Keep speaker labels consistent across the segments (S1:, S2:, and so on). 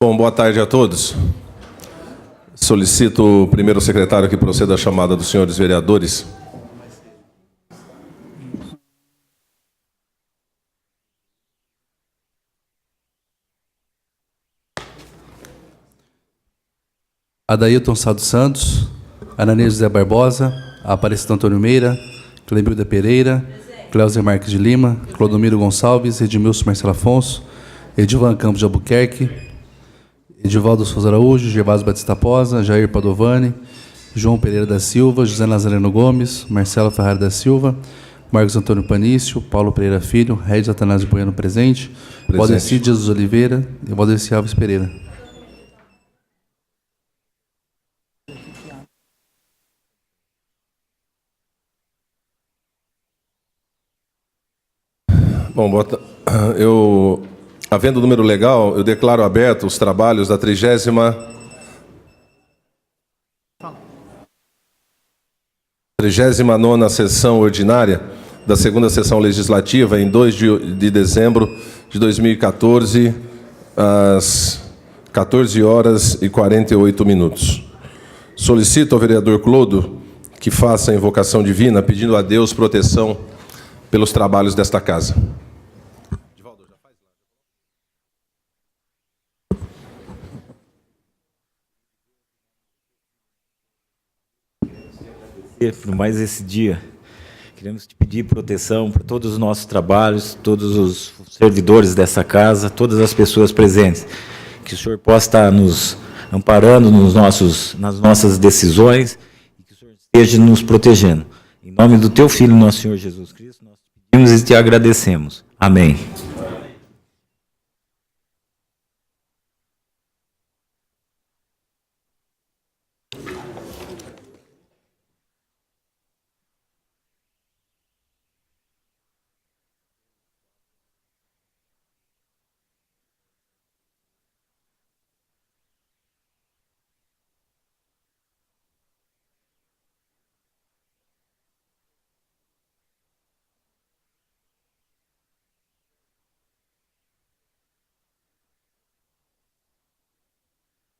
S1: Bom, boa tarde a todos. Solicito o primeiro secretário que proceda à chamada dos senhores vereadores.
S2: Adailton Sá dos Santos, Ananias José Barbosa, Aparecido Antônio Meira, Clemilda Pereira, Cleuser Marques de Lima, Clodomiro Gonçalves, Edmilson Marcelo Afonso, Edivan Campos de Albuquerque, Edivaldo Souza Araújo, Gervásio Batista Posa, Jair Padovani, João Pereira da Silva, José Nazareno Gomes, Marcelo Ferrari da Silva, Marcos Antônio Panício, Paulo Pereira Filho, Regis Atanásio Bueno presente, Valdeci Jesus Oliveira e Valdeci Alves Pereira.
S1: Bom, havendo o número legal, eu declaro aberto os trabalhos da 39ª sessão ordinária da segunda sessão legislativa, em 2 de dezembro de 2014, às 14h48. Solicito ao vereador Clodo que faça a invocação divina, pedindo a Deus proteção pelos trabalhos desta casa.
S3: Por mais esse dia, queremos te pedir proteção para todos os nossos trabalhos, todos os servidores dessa casa, todas as pessoas presentes, que o Senhor possa estar nos amparando nas nossas decisões e que o Senhor esteja nos protegendo. Em nome do Teu Filho, nosso Senhor Jesus Cristo, nós te pedimos e te agradecemos. Amém.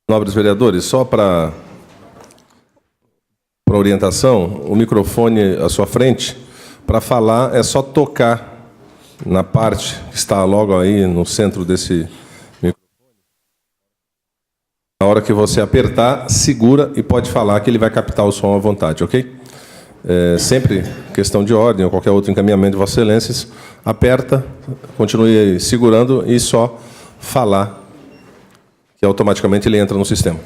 S1: Nobres vereadores, só para orientação, o microfone à sua frente, para falar é só tocar na parte que está logo aí no centro desse microfone. Na hora que você apertar, segura e pode falar que ele vai captar o som à vontade, ok? Sempre questão de ordem ou qualquer outro encaminhamento de Vossas Excelências, aperta, continue segurando e só falar, que automaticamente ele entra no sistema.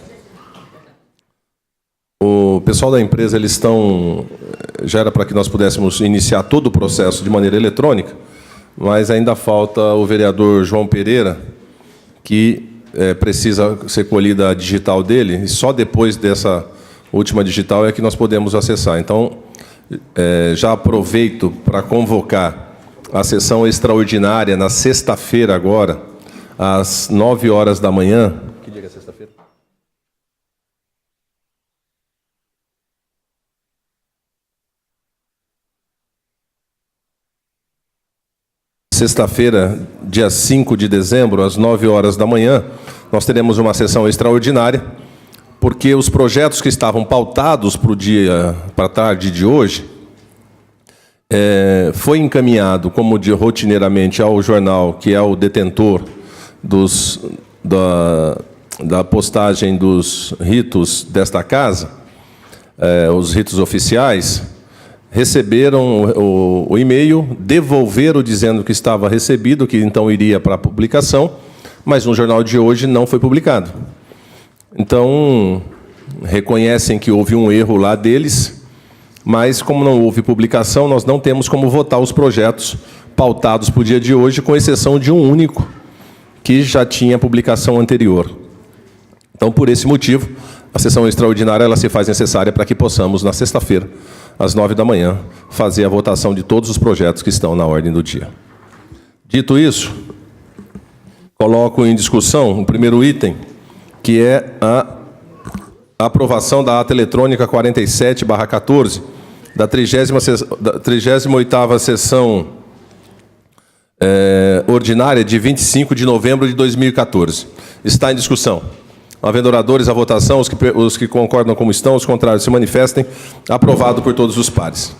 S1: O pessoal da empresa, eles estão... Já era para que nós pudéssemos iniciar todo o processo de maneira eletrônica, mas ainda falta o vereador João Pereira, que precisa ser colhida a digital dele, e só depois dessa última digital é que nós podemos acessar. Então, já aproveito para convocar a sessão extraordinária na sexta-feira agora, às 9h da manhã. Que dia é sexta-feira? Sexta-feira, dia 5 de dezembro, às 9h da manhã, nós teremos uma sessão extraordinária, porque os projetos que estavam pautados para a tarde de hoje, foi encaminhado, como rotineiramente, ao jornal, que é o detentor da postagem dos ritos desta casa, os ritos oficiais, receberam o e-mail, devolveram dizendo que estava recebido, que então iria para a publicação, mas no jornal de hoje não foi publicado. Então, reconhecem que houve um erro lá deles, mas como não houve publicação, nós não temos como votar os projetos pautados para o dia de hoje, com exceção de um único, que já tinha publicação anterior. Então, por esse motivo, a sessão extraordinária ela se faz necessária para que possamos, na sexta-feira, às 9h da manhã, fazer a votação de todos os projetos que estão na ordem do dia. Dito isso, coloco em discussão o primeiro item, que é a aprovação da ata eletrônica 47/14, da 38ª sessão ordinária de 25 de novembro de 2014. Está em discussão. Havendo oradores à votação, os que concordam como estão, os contrários se manifestem. Aprovado por todos os pares.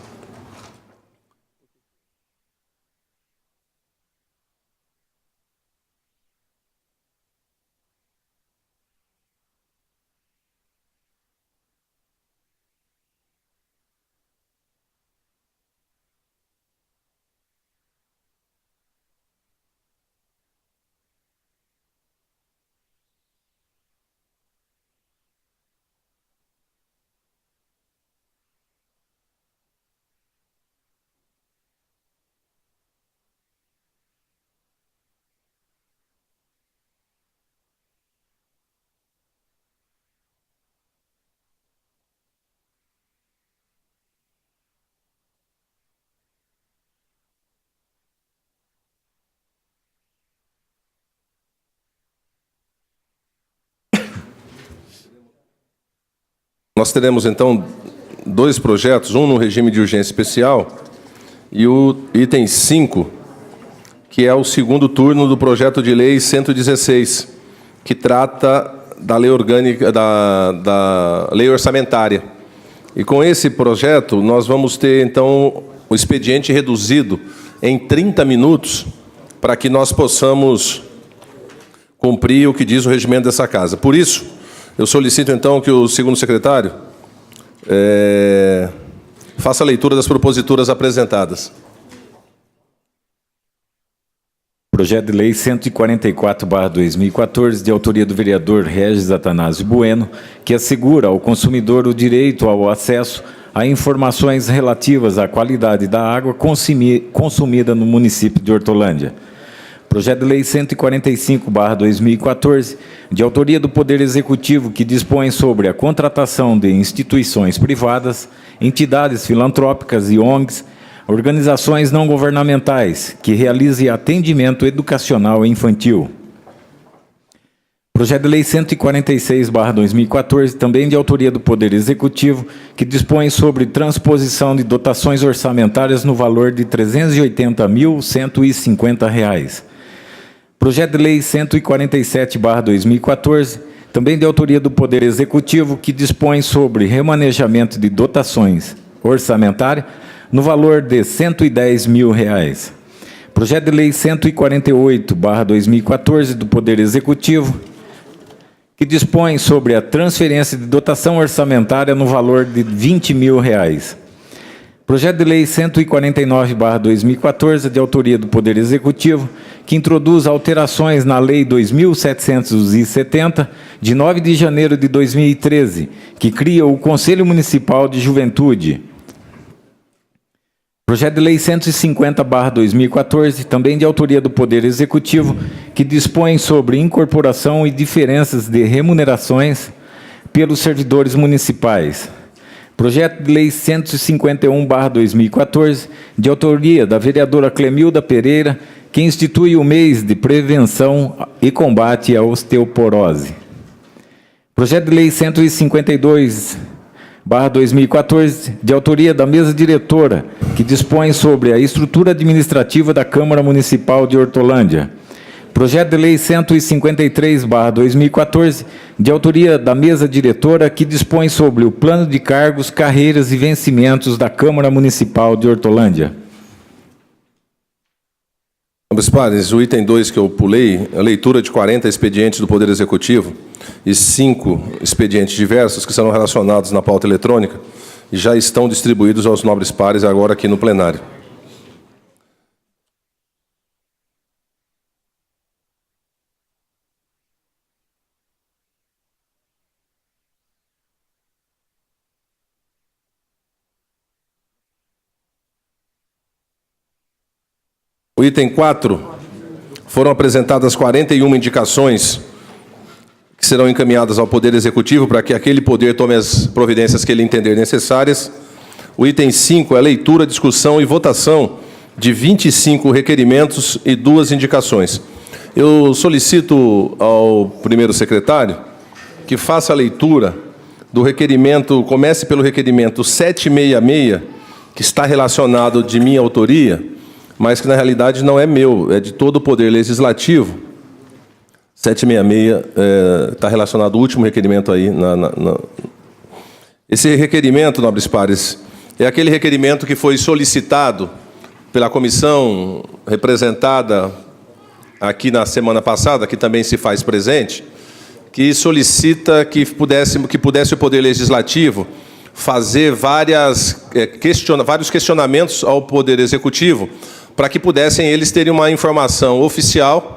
S1: Nós teremos, então, dois projetos, um no regime de urgência especial e o item 5, que é o segundo turno do projeto de lei 116, que trata da lei orgânica, da lei orçamentária. E com esse projeto, nós vamos ter, então, o expediente reduzido em 30 minutos para que nós possamos cumprir o que diz o regimento dessa casa. Por isso, eu solicito, então, que o segundo secretário faça a leitura das proposituras apresentadas.
S3: Projeto de Lei 144/2014, de autoria do vereador Regis Atanásio Bueno, que assegura ao consumidor o direito ao acesso a informações relativas à qualidade da água consumida no município de Hortolândia. Projeto de Lei 145/2014, de autoria do Poder Executivo, que dispõe sobre a contratação de instituições privadas, entidades filantrópicas e ONGs, organizações não governamentais, que realizem atendimento educacional infantil. Projeto de Lei 146/2014, também de autoria do Poder Executivo, que dispõe sobre transposição de dotações orçamentárias no valor de R$ 380.150. Projeto de Lei 147/2014, também de autoria do Poder Executivo, que dispõe sobre remanejamento de dotações orçamentárias no valor de R$ 110 mil. Projeto de Lei 148/2014 do Poder Executivo, que dispõe sobre a transferência de dotação orçamentária no valor de R$ 20 mil. Projeto de Lei 149/2014, de autoria do Poder Executivo, que introduz alterações na Lei 2.770, de 9 de janeiro de 2013, que cria o Conselho Municipal de Juventude. Projeto de Lei 150/2014, também de autoria do Poder Executivo, que dispõe sobre incorporação e diferenças de remunerações pelos servidores municipais. Projeto de Lei 151/2014, de autoria da vereadora Clemilda Pereira, que institui o mês de prevenção e combate à osteoporose. Projeto de Lei 152/2014, de autoria da mesa diretora, que dispõe sobre a estrutura administrativa da Câmara Municipal de Hortolândia. Projeto de Lei 153/2014, de autoria da mesa diretora, que dispõe sobre o plano de cargos, carreiras e vencimentos da Câmara Municipal de Hortolândia.
S1: Nobres pares, o item 2 que eu pulei, a leitura de 40 expedientes do Poder Executivo e 5 expedientes diversos que serão relacionados na pauta eletrônica e já estão distribuídos aos nobres pares agora aqui no plenário. O item 4, foram apresentadas 41 indicações que serão encaminhadas ao Poder Executivo para que aquele poder tome as providências que ele entender necessárias. O item 5 é a leitura, discussão e votação de 25 requerimentos e 2 indicações. Eu solicito ao primeiro secretário que faça a leitura do requerimento, comece pelo requerimento 766, que está relacionado de minha autoria, mas que na realidade não é meu, é de todo o Poder Legislativo. 766 está relacionado ao último requerimento aí. Esse requerimento, nobres pares, é aquele requerimento que foi solicitado pela comissão representada aqui na semana passada, que também se faz presente, que solicita que pudesse o Poder Legislativo fazer vários questionamentos ao Poder Executivo, para que pudessem eles terem uma informação oficial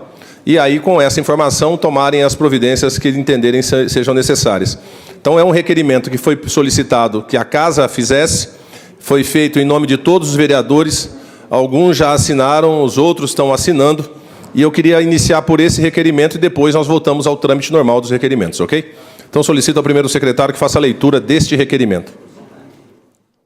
S1: e aí, com essa informação, tomarem as providências que entenderem sejam necessárias. Então, é um requerimento que foi solicitado que a Casa fizesse, foi feito em nome de todos os vereadores, alguns já assinaram, os outros estão assinando, e eu queria iniciar por esse requerimento e depois nós voltamos ao trâmite normal dos requerimentos, ok? Então, solicito ao primeiro secretário que faça a leitura deste requerimento.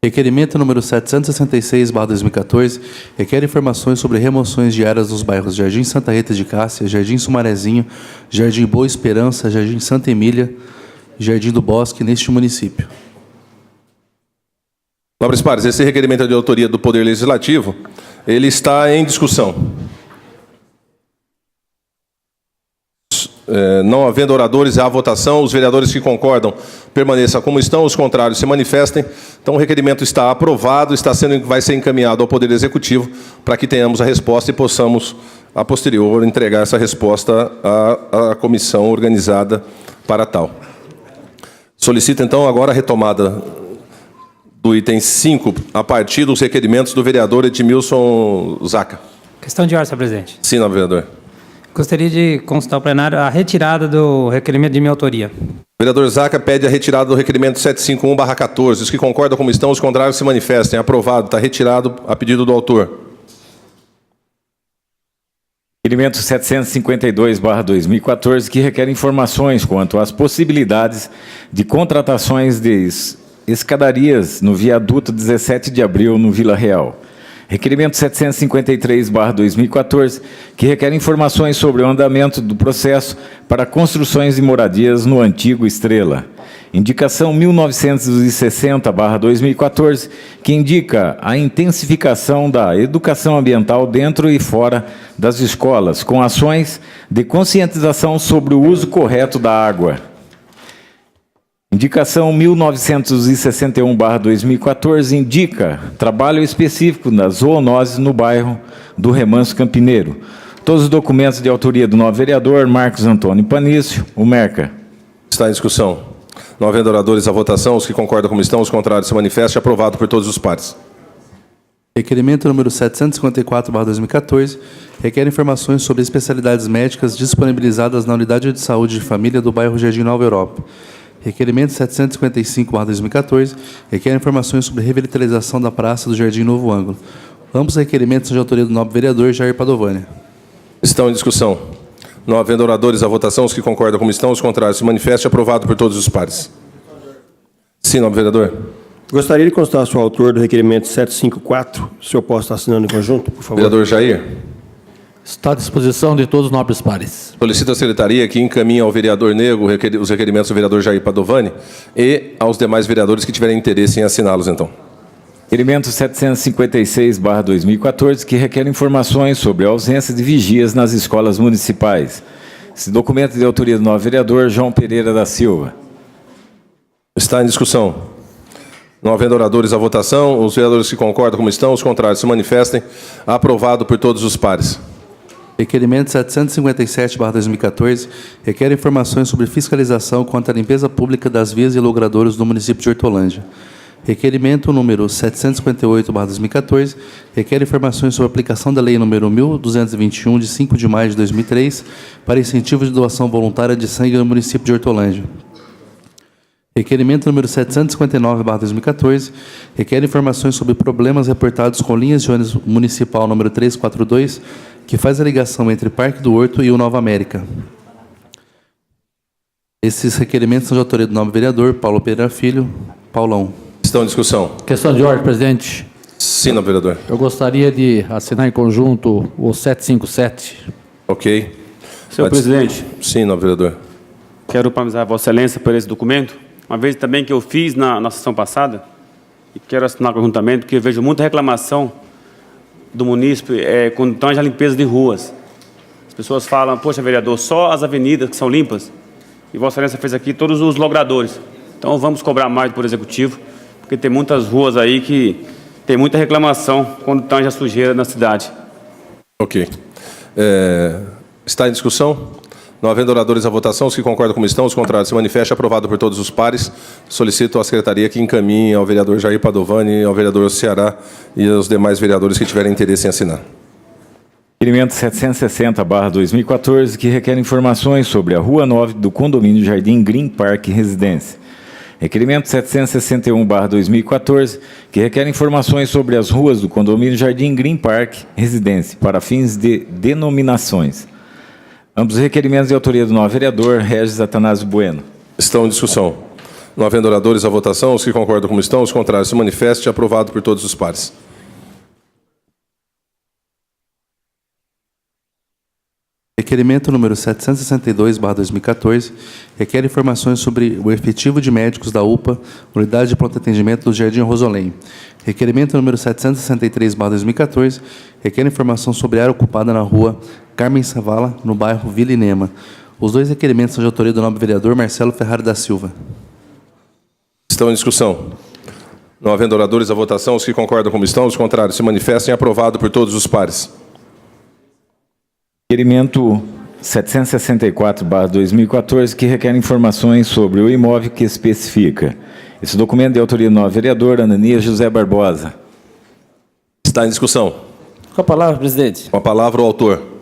S2: Requerimento número 766/2014 requer informações sobre remoções de áreas nos bairros Jardim Santa Rita de Cássia, Jardim Sumarezinho, Jardim Boa Esperança, Jardim Santa Emília, Jardim do Bosque, neste município.
S1: Nobres pares, esse requerimento é de autoria do Poder Legislativo, ele está em discussão. Não havendo oradores, há votação. Os vereadores que concordam permaneçam como estão, os contrários se manifestem. Então, o requerimento está aprovado, vai ser encaminhado ao Poder Executivo para que tenhamos a resposta e possamos, a posterior, entregar essa resposta à comissão organizada para tal. Solicito, então, agora a retomada do item 5, a partir dos requerimentos do vereador Edmilson Zaca.
S4: Questão de ordem, senhor presidente.
S1: Sim, nobre vereador.
S4: Gostaria de consultar o plenário a retirada do requerimento de minha autoria.
S1: O vereador Zaca pede a retirada do requerimento 751/14. Os que concordam como estão, os contrários se manifestem. Aprovado. Está retirado a pedido do autor.
S3: Requerimento 752/2014, que requer informações quanto às possibilidades de contratações de escadarias no viaduto 17 de abril, no Vila Real. Requerimento 753/2014, que requer informações sobre o andamento do processo para construções de moradias no antigo Estrela. Indicação 1960/2014, que indica a intensificação da educação ambiental dentro e fora das escolas, com ações de conscientização sobre o uso correto da água. Indicação 1961/2014 indica trabalho específico das zoonoses no bairro do Remanso Campineiro. Todos os documentos de autoria do novo vereador Marcos Antônio Panício, o Merca.
S1: Está em discussão. Não havendo oradores à votação, os que concordam como estão, os contrários se manifestem. Aprovado por todos os pares.
S2: Requerimento número 754/2014 requer informações sobre especialidades médicas disponibilizadas na Unidade de Saúde de Família do bairro Jardim Nova Europa. Requerimento 755/2014 requer informações sobre revitalização da praça do Jardim Novo Ângulo. Ambos requerimentos são de autoria do nobre vereador Jair Padovani.
S1: Estão em discussão. Não havendo oradores à votação, os que concordam como estão, os contrários se manifestem. Aprovado por todos os pares. Sim, nobre vereador.
S5: Gostaria de constar o autor do requerimento 754. O senhor pode estar assinando em conjunto, por favor?
S1: Vereador Jair.
S6: Está à disposição de todos os nobres pares.
S1: Solicito à secretaria que encaminhe ao vereador Nego os requerimentos do vereador Jair Padovani e aos demais vereadores que tiverem interesse em assiná-los, então.
S3: Requerimento 756/2014, que requer informações sobre a ausência de vigias nas escolas municipais. Esse documento é de autoria do novo vereador João Pereira da Silva.
S1: Está em discussão. Não havendo oradores à votação, os vereadores que concordam como estão, os contrários se manifestem. Aprovado por todos os pares.
S2: Requerimento 757/2014 requer informações sobre fiscalização quanto à limpeza pública das vias e logradouros do município de Hortolândia. Requerimento número 758/2014 requer informações sobre a aplicação da Lei número 1221, de 5 de maio de 2003, para incentivo de doação voluntária de sangue no município de Hortolândia. Requerimento número 759/2014 requer informações sobre problemas reportados com linhas de ônibus municipal número 342, que faz a ligação entre Parque do Horto e o Nova América. Esses requerimentos são de autoria do nobre vereador Paulo Pereira Filho. Paulão.
S1: Estão em discussão.
S6: Questão de ordem, presidente.
S1: Sim, nobre vereador.
S6: Eu gostaria de assinar em conjunto o 757.
S1: Ok.
S7: Senhor presidente,
S1: Sim, nobre vereador.
S7: quero parabenizar a Vossa Excelência por esse documento, uma vez também que eu fiz na sessão passada, e quero assinar conjuntamente, porque eu vejo muita reclamação do munícipe quando tange a limpeza de ruas. As pessoas falam, poxa, vereador, só as avenidas que são limpas, e Vossa Excelência fez aqui todos os logradores. Então vamos cobrar mais do Poder Executivo, porque tem muitas ruas aí que tem muita reclamação quando tange a sujeira na cidade.
S1: Ok. Está em discussão? Não havendo oradores à votação, os que concordam como estão, os contrários se manifestem. Aprovado por todos os pares. Solicito à Secretaria que encaminhe ao vereador Jair Padovani, ao vereador Ceará e aos demais vereadores que tiverem interesse em assinar.
S3: Requerimento 760/2014, que requer informações sobre a Rua 9 do condomínio Jardim Green Park Residência. Requerimento 761/2014, que requer informações sobre as ruas do condomínio Jardim Green Park Residência, para fins de denominações. Ambos requerimentos de autoria do novo vereador Regis Atanásio Bueno.
S1: Estão em discussão. Não havendo oradores à votação, os que concordam como estão, os contrários se manifestem. Aprovado por todos os pares.
S2: Requerimento número 762/2014, requer informações sobre o efetivo de médicos da UPA, Unidade de Pronto Atendimento do Jardim Rosolém. Requerimento número 763/2014, requer informação sobre a área ocupada na rua Carmen Savala, no bairro Vila Inema. Os dois requerimentos são de autoria do nobre vereador Marcelo Ferrari da Silva.
S1: Estão em discussão. Não havendo oradores à votação, os que concordam como estão, os contrários se manifestem. Aprovado por todos os pares.
S3: Requerimento 764/2014, que requer informações sobre o imóvel que especifica. Esse documento é de autoria do novo vereador Ananias José Barbosa.
S1: Está em discussão.
S8: Com a palavra, presidente.
S1: Com a palavra o autor.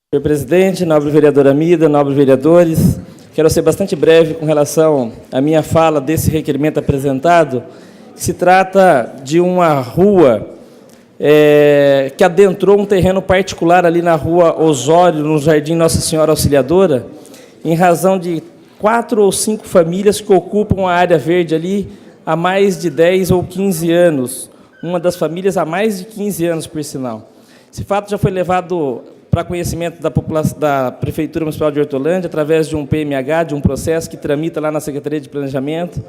S8: Senhor presidente, nobre vereadora Amida, nobres vereadores, quero ser bastante breve com relação à minha fala desse requerimento apresentado, que se trata de uma rua que adentrou um terreno particular ali na rua Osório, no Jardim Nossa Senhora Auxiliadora, em razão de 4 ou 5 famílias que ocupam a área verde ali há mais de 10 ou 15 anos. Uma das famílias há mais de 15 anos, por sinal. Esse fato já foi levado para conhecimento da população, da Prefeitura Municipal de Hortolândia, através de um PMH, de um processo que tramita lá na Secretaria de Planejamento.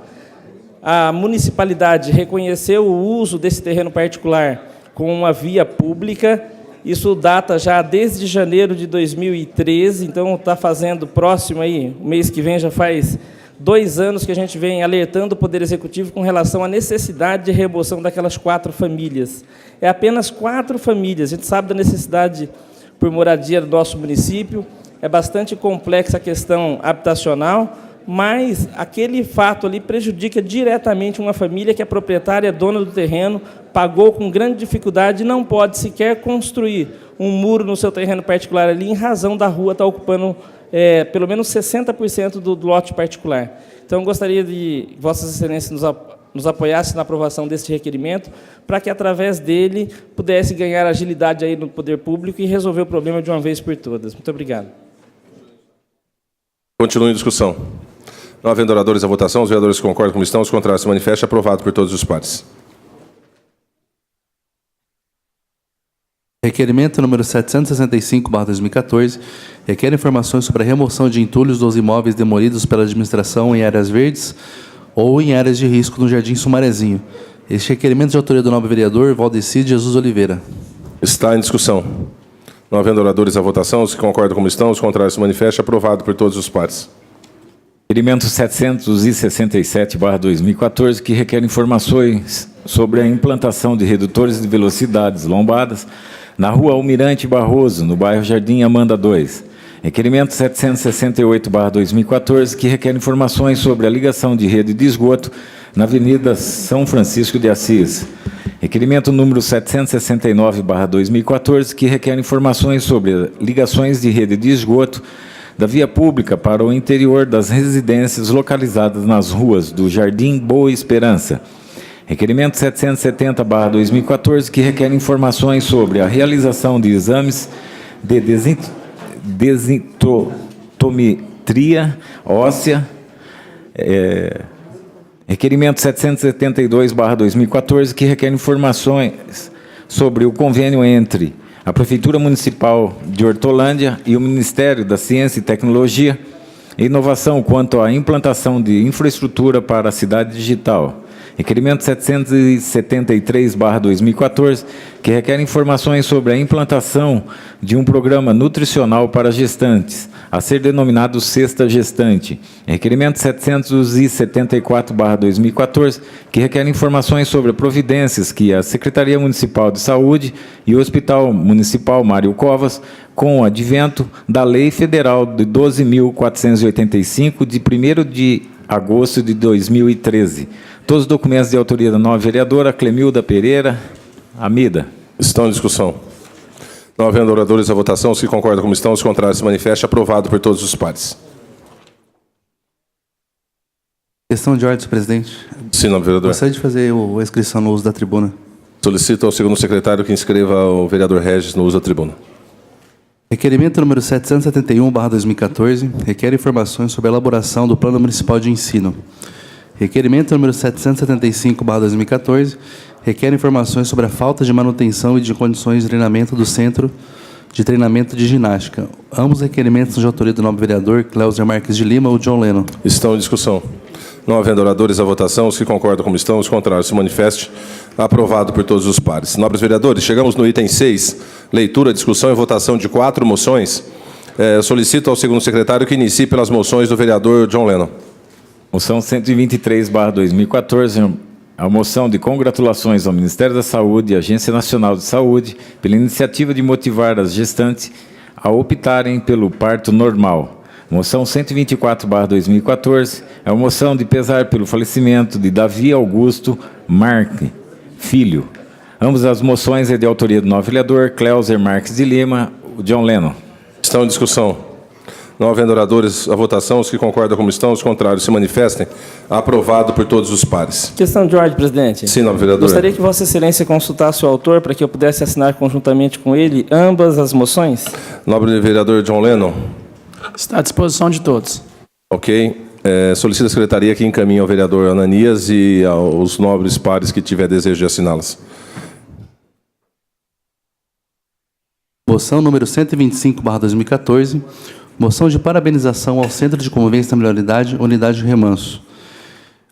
S8: A municipalidade reconheceu o uso desse terreno particular com uma via pública. Isso data já desde janeiro de 2013, então está fazendo próximo aí, o mês que vem já faz 2 anos que a gente vem alertando o Poder Executivo com relação à necessidade de remoção daquelas 4 famílias. É apenas 4 famílias, a gente sabe da necessidade por moradia do nosso município, é bastante complexa a questão habitacional, mas aquele fato ali prejudica diretamente uma família que é proprietária, dona do terreno, pagou com grande dificuldade e não pode sequer construir um muro no seu terreno particular ali, em razão da rua estar ocupando pelo menos 60% do lote particular. Então, gostaria de Vossas Excelências nos apoiasse na aprovação desse requerimento, para que, através dele, pudesse ganhar agilidade aí no poder público e resolver o problema de uma vez por todas. Muito obrigado.
S1: Continua em discussão. Não havendo oradores à votação, os vereadores que concordam como estão, os contrários se manifestem. Aprovado por todos os pares.
S2: Requerimento número 765/2014, requer informações sobre a remoção de entulhos dos imóveis demolidos pela administração em áreas verdes ou em áreas de risco no Jardim Sumarezinho. Este requerimento é de autoria do nobre vereador Valdeci de Jesus Oliveira.
S1: Está em discussão. Não havendo oradores à votação, os que concordam como estão, os contrários se manifestem. Aprovado por todos os pares.
S3: Requerimento 767/2014, que requer informações sobre a implantação de redutores de velocidades lombadas na rua Almirante Barroso, no bairro Jardim Amanda 2. Requerimento 768/2014, que requer informações sobre a ligação de rede de esgoto na Avenida São Francisco de Assis. Requerimento número 769/2014, que requer informações sobre ligações de rede de esgoto da via pública para o interior das residências localizadas nas ruas do Jardim Boa Esperança. Requerimento 770/2014, que requer informações sobre a realização de exames de densitometria óssea. Requerimento 772/2014, que requer informações sobre o convênio entre a Prefeitura Municipal de Hortolândia e o Ministério da Ciência e Tecnologia e Inovação quanto à implantação de infraestrutura para a cidade digital. Requerimento 773/2014, que requer informações sobre a implantação de um programa nutricional para gestantes, a ser denominado Cesta Gestante. Requerimento 774/2014, que requer informações sobre providências que a Secretaria Municipal de Saúde e o Hospital Municipal Mário Covas, com o advento da Lei Federal de 12.485, de 1º de agosto de 2013. Todos os documentos de autoria da nova vereadora Clemilda Pereira Amida.
S1: Estão em discussão. Não havendo oradores à votação, os que concordam como estão, os contrários se manifestem. Aprovado por todos os pares.
S2: Questão de ordem, senhor presidente.
S1: Sim, nobre vereador.
S2: Gostaria de fazer a inscrição no uso da tribuna.
S1: Solicito ao segundo secretário que inscreva o vereador Regis no uso da tribuna.
S2: Requerimento número 771/2014, requer informações sobre a elaboração do Plano Municipal de Ensino. Requerimento número 775/2014, requer informações sobre a falta de manutenção e de condições de treinamento do Centro de Treinamento de Ginástica. Ambos requerimentos são de autoria do nobre vereador Cléuser Marques de Lima ou John Lennon.
S1: Estão em discussão. Não havendo oradores à votação, os que concordam como estão, os contrários se manifestem. Aprovado por todos os pares. Nobres vereadores, chegamos no item 6, leitura, discussão e votação de 4 moções. Solicito ao segundo secretário que inicie pelas moções do vereador John Lennon.
S3: Moção 123/2014, a moção de congratulações ao Ministério da Saúde e à Agência Nacional de Saúde pela iniciativa de motivar as gestantes a optarem pelo parto normal. Moção 124/2014, é uma moção de pesar pelo falecimento de Davi Augusto Marque, filho. Ambas as moções é de autoria do novo vereador Cléuser Marques de Lima, o John Lennon.
S1: Estão em discussão. Não havendo oradores à votação, os que concordam como estão, os contrários se manifestem. Aprovado por todos os pares.
S8: Questão de ordem, presidente.
S1: Sim, nobre vereador.
S8: Gostaria que Vossa Excelência consultasse o autor para que eu pudesse assinar conjuntamente com ele ambas as moções.
S1: Nobre vereador John Lennon.
S6: Está à disposição de todos.
S1: Ok. Solicito à secretaria que encaminhe ao vereador Ananias e aos nobres pares que tiver desejo de assiná-las.
S2: Moção número 125/2014, moção de parabenização ao Centro de Convivência da Melhor Idade, Unidade Remanso.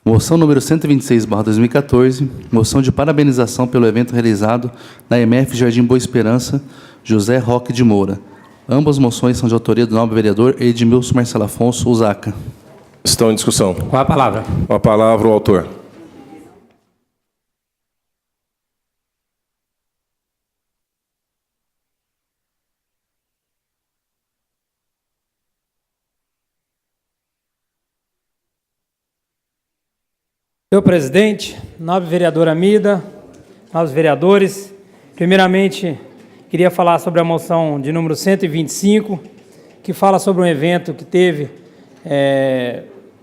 S2: Moção número 126/2014, moção de parabenização pelo evento realizado na EMF Jardim Boa Esperança, José Roque de Moura. Ambas moções são de autoria do nobre vereador Edmilson Marcelo Afonso Usaca.
S1: Estão em discussão.
S4: Com a palavra.
S1: Com a palavra o autor.
S4: Senhor presidente, nobre vereador Amida, nobres vereadores, primeiramente queria falar sobre a moção de número 125, que fala sobre um evento que teve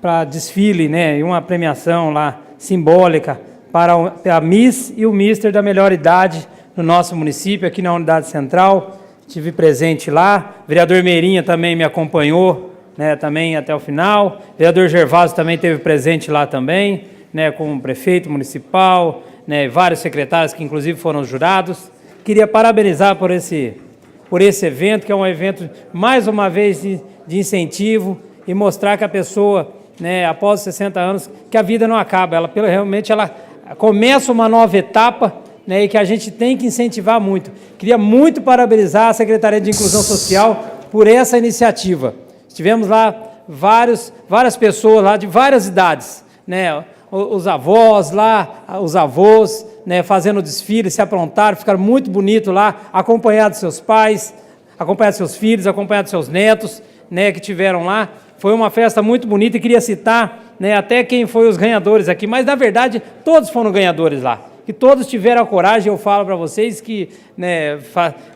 S4: para desfile, né, e uma premiação lá simbólica para a Miss e o Mister da melhor idade no nosso município, aqui na Unidade Central. Estive presente lá, o vereador Meirinha também me acompanhou, né, também até o final, o vereador Gervásio também esteve presente lá também, né, com o prefeito municipal, né, vários secretários que inclusive foram jurados. Queria parabenizar por esse evento, que é um evento, mais uma vez, de incentivo e mostrar que a pessoa, né, após 60 anos, que a vida não acaba, realmente ela começa uma nova etapa, né, e que a gente tem que incentivar muito. Queria muito parabenizar a Secretaria de Inclusão Social por essa iniciativa. Tivemos lá várias pessoas lá de várias idades, né, os avós lá, os avós, né, fazendo desfile, se aprontaram, ficaram muito bonito lá, acompanhados de seus pais, acompanhados de seus filhos, acompanhados de seus netos, né, que tiveram lá. Foi uma festa muito bonita e queria citar, né, até quem foi os ganhadores aqui, mas na verdade todos foram ganhadores lá, que todos tiveram a coragem. Eu falo para vocês que, né,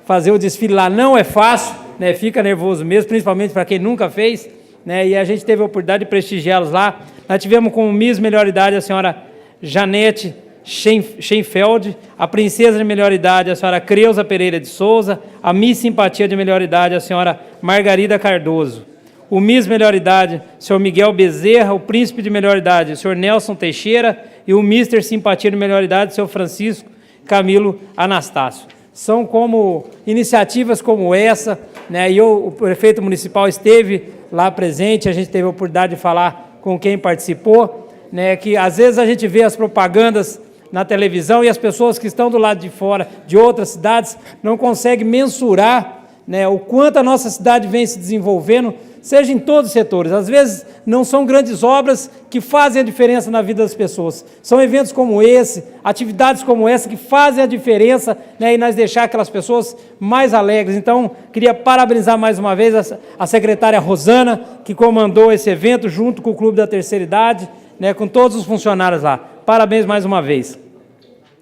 S4: fazer o desfile lá não é fácil, né, fica nervoso mesmo, principalmente para quem nunca fez, né, e a gente teve a oportunidade de prestigiá-los lá. Nós tivemos como Miss Melhor Idade a senhora Janete Scheinfeld, a Princesa de Melhor Idade a senhora Creuza Pereira de Souza, a Miss Simpatia de Melhor Idade a senhora Margarida Cardoso, o Miss Melhor Idade, o senhor Miguel Bezerra, o Príncipe de Melhor Idade, o senhor Nelson Teixeira, e o Mister Simpatia de Melhor Idade, o senhor Francisco Camilo Anastácio. são como iniciativas como essa, né? E o prefeito municipal esteve lá presente, a gente teve a oportunidade de falar com quem participou, né? Que às vezes a gente vê as propagandas na televisão e as pessoas que estão do lado de fora de outras cidades não conseguem mensurar, né, o quanto a nossa cidade vem se desenvolvendo, seja em todos os setores. Às vezes não são grandes obras que fazem a diferença na vida das pessoas. São eventos como esse, atividades como essa que fazem a diferença, né, e nós deixar aquelas pessoas mais alegres. Então, queria parabenizar mais uma vez a secretária Rosana, que comandou esse evento junto com o Clube da Terceira Idade, né, com todos os funcionários lá. Parabéns mais uma vez.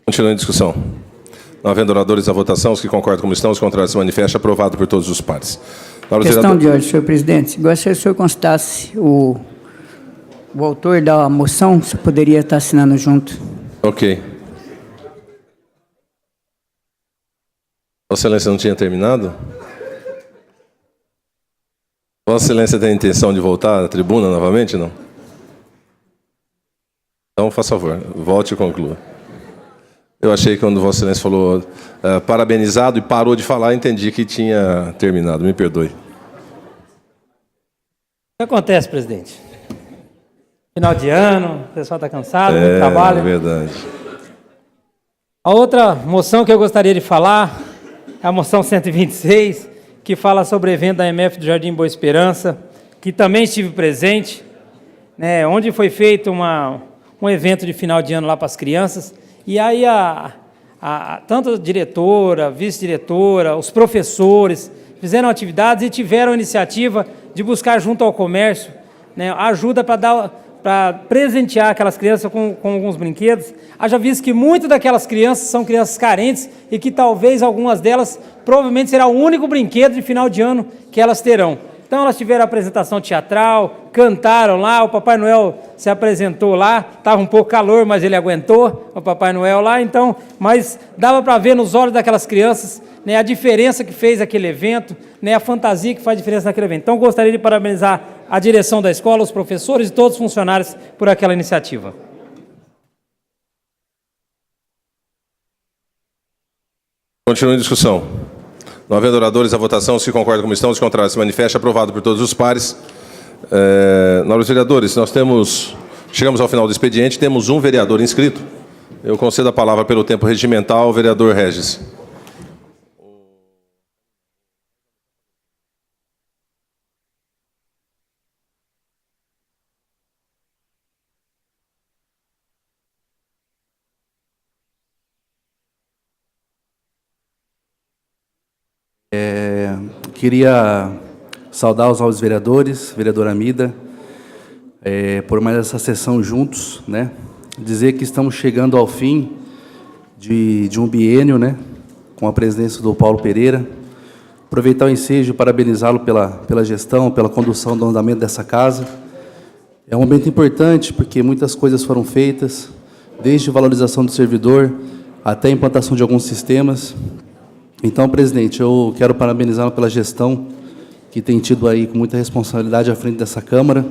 S1: Continuando a discussão. Não havendo oradores à votação, os que concordam como estão, os contrários se manifestam, aprovado por todos os pares.
S9: Questão de ordem, senhor presidente. Gostaria que o senhor constasse o autor da moção, se poderia estar assinando junto.
S1: Ok. Vossa Excelência não tinha terminado? Vossa Excelência tem a intenção de voltar à tribuna novamente, não? Então, faça favor, volte e conclua. Eu achei que quando Vossa Excelência falou parabenizado e parou de falar, entendi que tinha terminado. Me perdoe.
S4: O que acontece, presidente? Final de ano, o pessoal está cansado, muito trabalho.
S1: É verdade.
S4: A outra moção que eu gostaria de falar é a moção 126, que fala sobre o evento da MF do Jardim Boa Esperança, que também estive presente, né, onde foi feito um evento de final de ano lá para as crianças. E aí tanto a diretora, vice-diretora, os professores fizeram atividades e tiveram a iniciativa de buscar junto ao comércio, né, ajuda para presentear aquelas crianças com alguns brinquedos. Haja visto que muitas daquelas crianças são crianças carentes e que talvez algumas delas provavelmente será o único brinquedo de final de ano que elas terão. Então elas tiveram apresentação teatral, cantaram lá, o Papai Noel se apresentou lá, estava um pouco calor, mas ele aguentou, o Papai Noel lá, então, mas dava para ver nos olhos daquelas crianças, né, a diferença que fez aquele evento, né, a fantasia que faz diferença naquele evento. Então gostaria de parabenizar a direção da escola, os professores e todos os funcionários por aquela iniciativa.
S1: Continua em discussão. Não havendo oradores à votação, se concordam como estão, os contrários se manifestam, aprovado por todos os pares. Nobres vereadores, chegamos ao final do expediente, temos um vereador inscrito. Eu concedo a palavra pelo tempo regimental ao vereador Regis.
S2: Queria saudar os novos vereadores, vereadora Amida, por mais essa sessão juntos, né? Dizer que estamos chegando ao fim de um biênio, né? Com a presidência do Paulo Pereira. Aproveitar o ensejo e parabenizá-lo pela gestão, pela condução do andamento dessa casa. É um momento importante porque muitas coisas foram feitas, desde valorização do servidor até a implantação de alguns sistemas. Então, presidente, eu quero parabenizá-lo pela gestão que tem tido aí com muita responsabilidade à frente dessa Câmara.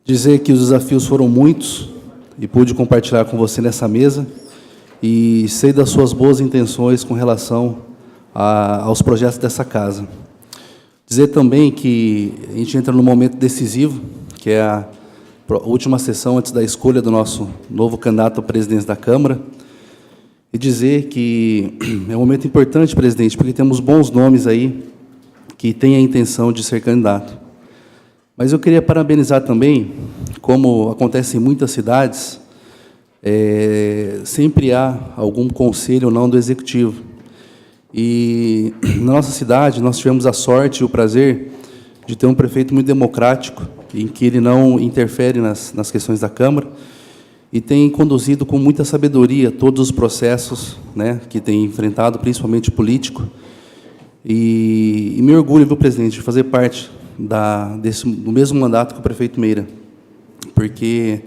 S2: Dizer que os desafios foram muitos e pude compartilhar com você nessa mesa e sei das suas boas intenções com relação aos projetos dessa casa. Dizer também que a gente entra num momento decisivo, que é a última sessão antes da escolha do nosso novo candidato à presidência da Câmara. E dizer que é um momento importante, presidente, porque temos bons nomes aí que têm a intenção de ser candidato. Mas eu queria parabenizar também, como acontece em muitas cidades, sempre há algum conselho ou não do Executivo. E na nossa cidade nós tivemos a sorte e o prazer de ter um prefeito muito democrático, em que ele não interfere nas questões da Câmara, e tem conduzido com muita sabedoria todos os processos, né, que tem enfrentado, principalmente político. E me orgulho, viu, presidente, de fazer parte do mesmo mandato que o prefeito Meira, porque,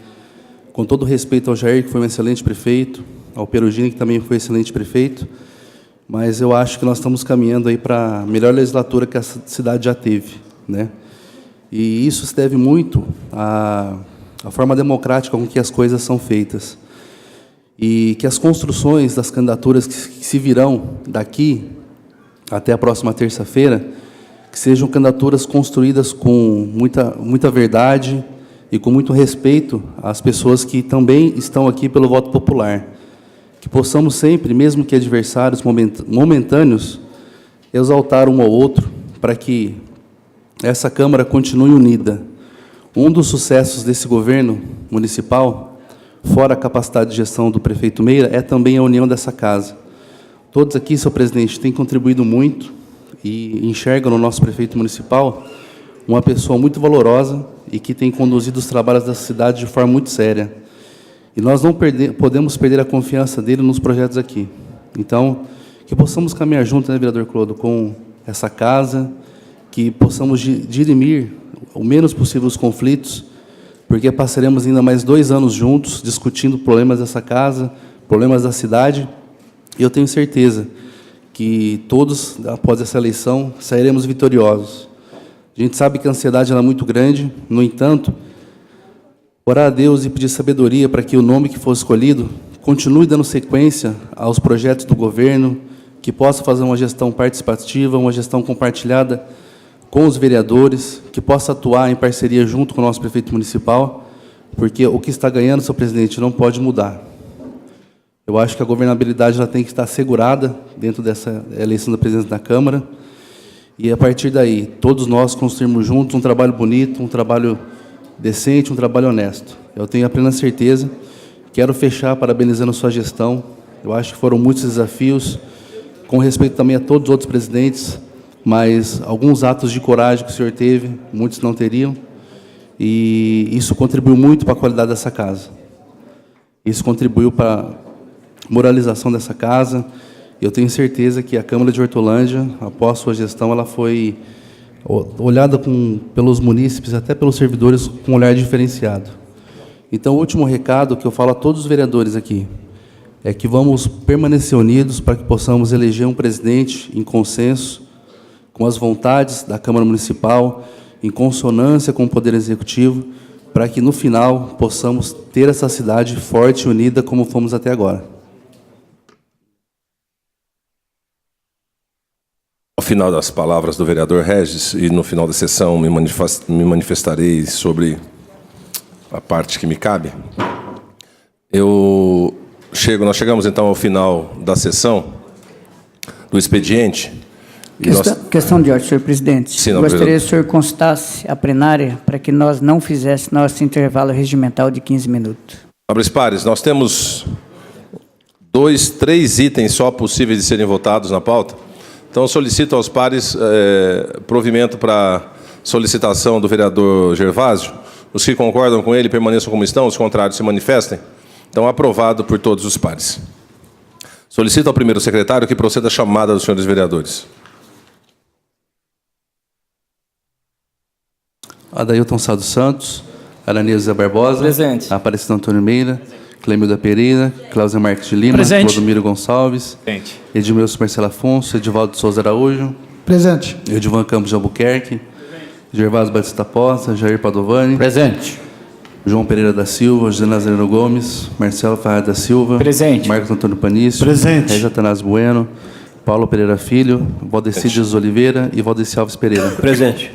S2: com todo respeito ao Jair, que foi um excelente prefeito, ao Perugini, que também foi excelente prefeito, mas eu acho que nós estamos caminhando aí para a melhor legislatura que a cidade já teve, né? E isso se deve muito à forma democrática com que as coisas são feitas. e que as construções das candidaturas que se virão daqui até a próxima terça-feira, que sejam candidaturas construídas com muita verdade e com muito respeito às pessoas que também estão aqui pelo voto popular. Que possamos sempre, mesmo que adversários momentâneos, exaltar um ao outro para que essa Câmara continue unida. Um dos sucessos desse governo municipal, fora a capacidade de gestão do prefeito Meira, é também a união dessa casa. Todos aqui, senhor presidente, têm contribuído muito e enxergam no nosso prefeito municipal uma pessoa muito valorosa e que tem conduzido os trabalhos da cidade de forma muito séria. E nós não podemos perder a confiança dele nos projetos aqui. Então, que possamos caminhar juntos, né, vereador Clodo, com essa casa, que possamos dirimir o menos possível os conflitos, porque passaremos ainda mais 2 anos juntos, discutindo problemas dessa casa, problemas da cidade, e eu tenho certeza que todos, após essa eleição, sairemos vitoriosos. A gente sabe que a ansiedade ela é muito grande, no entanto, orar a Deus e pedir sabedoria para que o nome que for escolhido continue dando sequência aos projetos do governo, que possa fazer uma gestão participativa, uma gestão compartilhada com os vereadores, que possa atuar em parceria junto com o nosso prefeito municipal, porque o que está ganhando, senhor presidente, não pode mudar. Eu acho que a governabilidade ela tem que estar assegurada dentro dessa eleição da presidência da Câmara, e, a partir daí, todos nós construirmos juntos um trabalho bonito, um trabalho decente, um trabalho honesto. Eu tenho a plena certeza. Quero fechar parabenizando a sua gestão. Eu acho que foram muitos desafios, com respeito também a todos os outros presidentes, mas alguns atos de coragem que o senhor teve, muitos não teriam, e isso contribuiu muito para a qualidade dessa casa. Isso contribuiu para a moralização dessa casa. Eu tenho certeza que a Câmara de Hortolândia, após sua gestão, ela foi olhada pelos munícipes, até pelos servidores, com um olhar diferenciado. Então, o último recado que eu falo a todos os vereadores aqui é que vamos permanecer unidos para que possamos eleger um presidente em consenso, com as vontades da Câmara Municipal, em consonância com o Poder Executivo, para que, no final, possamos ter essa cidade forte e unida como fomos até agora.
S1: Ao final das palavras do vereador Regis, e no final da sessão me manifestarei sobre a parte que me cabe, nós chegamos então ao final da sessão do expediente.
S9: Questão de ordem, senhor presidente.
S1: Sim,
S9: gostaria que o senhor constasse a plenária para que nós não fizéssemos nosso intervalo regimental de 15 minutos.
S1: Nobres pares, nós temos 3 itens só possíveis de serem votados na pauta. Então, solicito aos pares provimento para solicitação do vereador Gervásio. Os que concordam com ele permaneçam como estão, os contrários se manifestem. Então, aprovado por todos os pares. Solicito ao primeiro secretário que proceda a chamada dos senhores vereadores.
S2: Adailton Sá dos Santos, Aranês Zé Barbosa.
S8: Presente.
S2: Aparecido Antônio Meira. Clemilda Pereira, Cláudia Marques de Lima,
S4: Presente.
S2: Clodomiro Gonçalves,
S3: Presente.
S2: Edmilson Marcelo Afonso, Edivaldo de Souza Araújo,
S10: Presente.
S2: Edivan Campos de Albuquerque, Gervásio Batista Poça, Jair Padovani,
S6: Presente.
S2: João Pereira da Silva, José Nazareno Gomes, Marcelo Ferraz da Silva,
S6: Presente.
S2: Marcos Antônio Panício,
S10: Presente.
S2: Regis Atanásio Bueno, Paulo Pereira Filho, Valdeci Dias Oliveira e Valdeci Alves Pereira.
S5: Presente.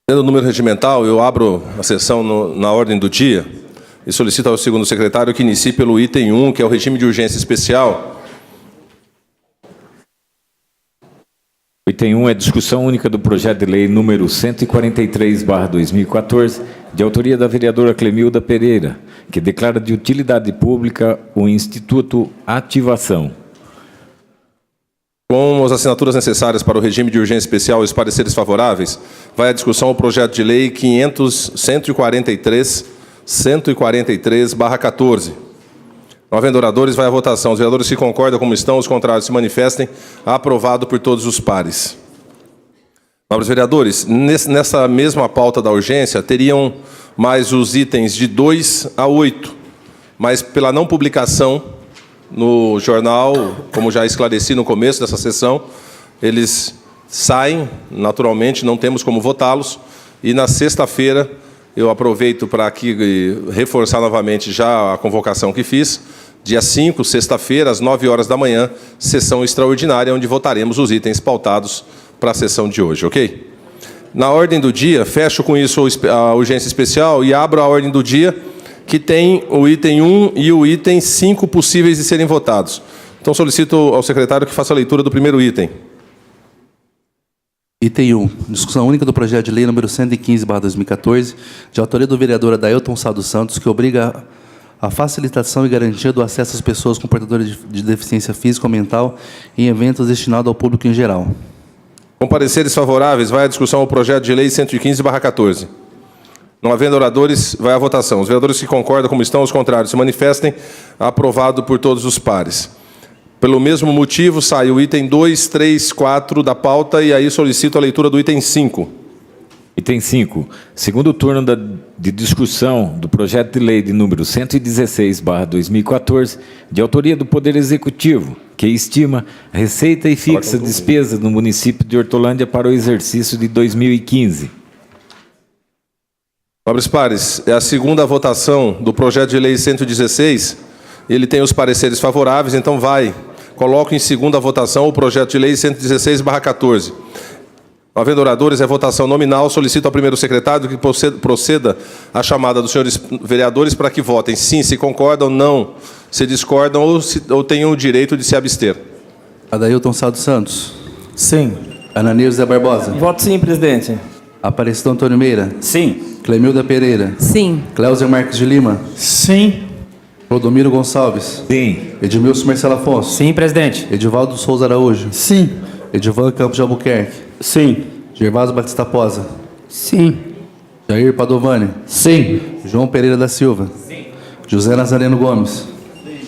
S1: Tendo o número regimental, eu abro a sessão na ordem do dia e solicito ao segundo secretário que inicie pelo item 1, que é o regime de urgência especial.
S3: O item 1 é discussão única do projeto de lei número 143/2014, de autoria da vereadora Clemilda Pereira, que declara de utilidade pública o Instituto Ativação.
S1: Com as assinaturas necessárias para o regime de urgência especial e os pareceres favoráveis, vai à discussão o projeto de lei 143/14. Não havendo oradores, vai à votação. Os vereadores que concordam como estão, os contrários se manifestem. Aprovado por todos os pares. Nobres vereadores, nessa mesma pauta da urgência, teriam mais os itens de 2 a 8, mas pela não publicação no jornal, como já esclareci no começo dessa sessão, eles saem, naturalmente, não temos como votá-los, e na sexta-feira eu aproveito para aqui reforçar novamente já a convocação que fiz. Dia 5, sexta-feira, às 9 horas da manhã, sessão extraordinária, onde votaremos os itens pautados para a sessão de hoje, ok? Na ordem do dia, fecho com isso a urgência especial e abro a ordem do dia, que tem o item 1 e o item 5 possíveis de serem votados. Então, solicito ao secretário que faça a leitura do primeiro item.
S2: Item 1. Discussão única do projeto de lei número 115/2014, de autoria do vereador Adailton Sá dos Santos, que obriga a facilitação e garantia do acesso às pessoas com portadores de deficiência física ou mental em eventos destinados ao público em geral.
S1: Com pareceres favoráveis, vai à discussão o projeto de lei 115/14. Não havendo oradores, vai à votação. Os vereadores que concordam, como estão, os contrários, se manifestem. Aprovado por todos os pares. Pelo mesmo motivo, sai o item 2, 3, 4 da pauta e aí solicito a leitura do item 5.
S3: Item 5. Segundo turno de discussão do projeto de lei de número 116/2014, de autoria do Poder Executivo, que estima receita e fixa despesas no município de Hortolândia para o exercício de 2015.
S1: Nobres pares, é a segunda votação do projeto de lei 116. Ele tem os pareceres favoráveis, então coloco em segunda votação o projeto de lei 116/14. Não havendo oradores, é votação nominal. Solicito ao primeiro secretário que proceda a chamada dos senhores vereadores para que votem sim, se concordam, não, se discordam ou tenham o direito de se abster.
S2: Adailton Sá dos Santos.
S8: Sim.
S2: Ananias José Barbosa.
S8: Voto sim, presidente.
S2: Aparecido Antônio Meira.
S8: Sim.
S2: Clemilda Pereira.
S10: Sim.
S2: Cléuser Marques de Lima.
S4: Sim.
S2: Clodomiro Gonçalves.
S3: Sim.
S2: Edmilson Marcelo Afonso.
S4: Sim, presidente.
S2: Edivaldo Souza Araújo.
S4: Sim.
S2: Edivan Campos de Albuquerque.
S5: Sim.
S2: Gervásio Batista Posa.
S9: Sim.
S2: Jair Padovani.
S6: Sim.
S2: João Pereira da Silva. Sim. José Nazareno Gomes. Sim.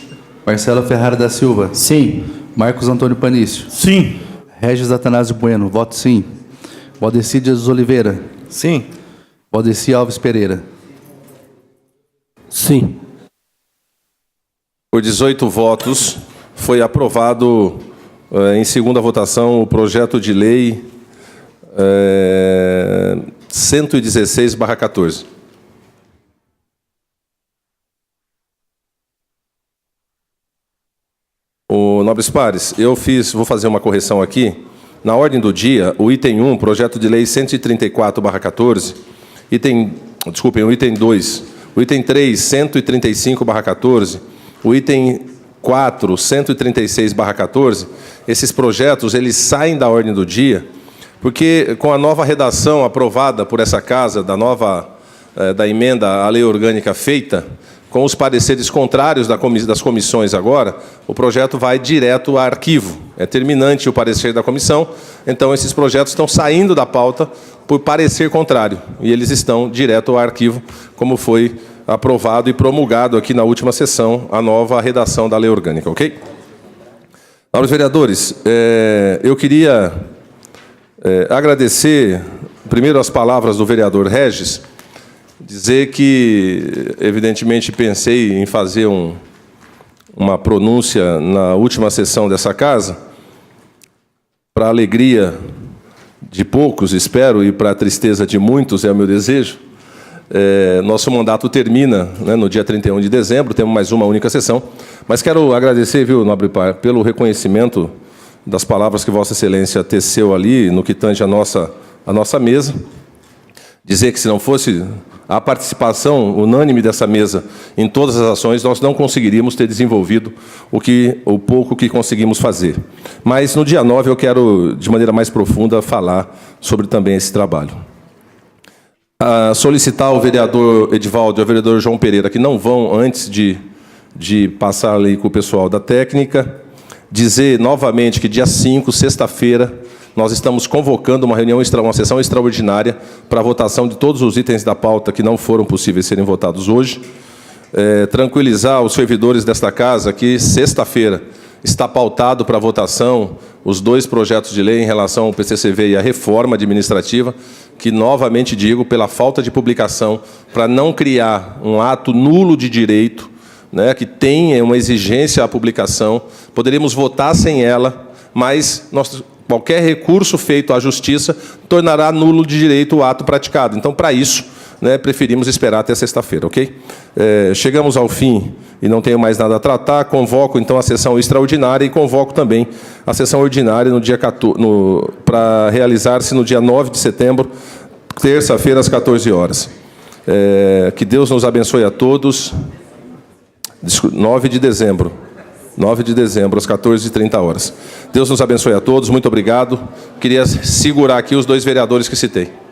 S2: Marcelo Ferrara da Silva.
S6: Sim.
S2: Marcos Antônio Panício.
S5: Sim.
S2: Regis Atanásio Bueno. Voto sim. Valdeci Dias Oliveira.
S5: Sim.
S2: Valdeci Alves Pereira.
S5: Sim.
S1: Por 18 votos, foi aprovado em segunda votação o projeto de lei 116/14. Nobres pares, vou fazer uma correção aqui. Na ordem do dia, o item 1, projeto de lei 134/14, o item 2, o item 3, 135/14, o item 4, 136/14, esses projetos, eles saem da ordem do dia, porque com a nova redação aprovada por essa casa, da emenda à lei orgânica feita, com os pareceres contrários das comissões agora, o projeto vai direto a arquivo. É terminante o parecer da comissão, então esses projetos estão saindo da pauta por parecer contrário, e eles estão direto ao arquivo, como foi aprovado e promulgado aqui na última sessão a nova redação da lei orgânica, ok? Nobres vereadores, eu queria agradecer primeiro as palavras do vereador Regis, dizer que, evidentemente, pensei em fazer uma pronúncia na última sessão dessa casa, para a alegria de poucos, espero, e para a tristeza de muitos, é o meu desejo. Nosso mandato termina, né, no dia 31 de dezembro, temos mais uma única sessão, mas quero agradecer, viu, nobre par, pelo reconhecimento das palavras que Vossa Excelência teceu ali, no que tange a nossa mesa. Dizer que, se não fosse a participação unânime dessa mesa em todas as ações, nós não conseguiríamos ter desenvolvido o pouco que conseguimos fazer. Mas, no dia 9, eu quero, de maneira mais profunda, falar sobre também esse trabalho. Solicitar ao vereador Edivaldo e ao vereador João Pereira, que não vão, antes de passar ali com o pessoal da técnica, dizer novamente que dia 5, sexta-feira, nós estamos convocando uma sessão extraordinária para a votação de todos os itens da pauta que não foram possíveis serem votados hoje. Tranquilizar os servidores desta casa que sexta-feira está pautado para votação os 2 projetos de lei em relação ao PCCV e à reforma administrativa, que, novamente digo, pela falta de publicação, para não criar um ato nulo de direito, né, que tenha uma exigência à publicação, poderíamos votar sem ela, mas qualquer recurso feito à Justiça tornará nulo de direito o ato praticado. Então, para isso, né, preferimos esperar até sexta-feira, ok? Chegamos ao fim e não tenho mais nada a tratar, convoco então a sessão extraordinária e convoco também a sessão ordinária no dia para realizar-se no dia 9 de setembro, terça-feira, às 14 horas. Que Deus nos abençoe a todos. 9 de dezembro, às 14h30. Deus nos abençoe a todos, muito obrigado. Queria segurar aqui os 2 vereadores que citei.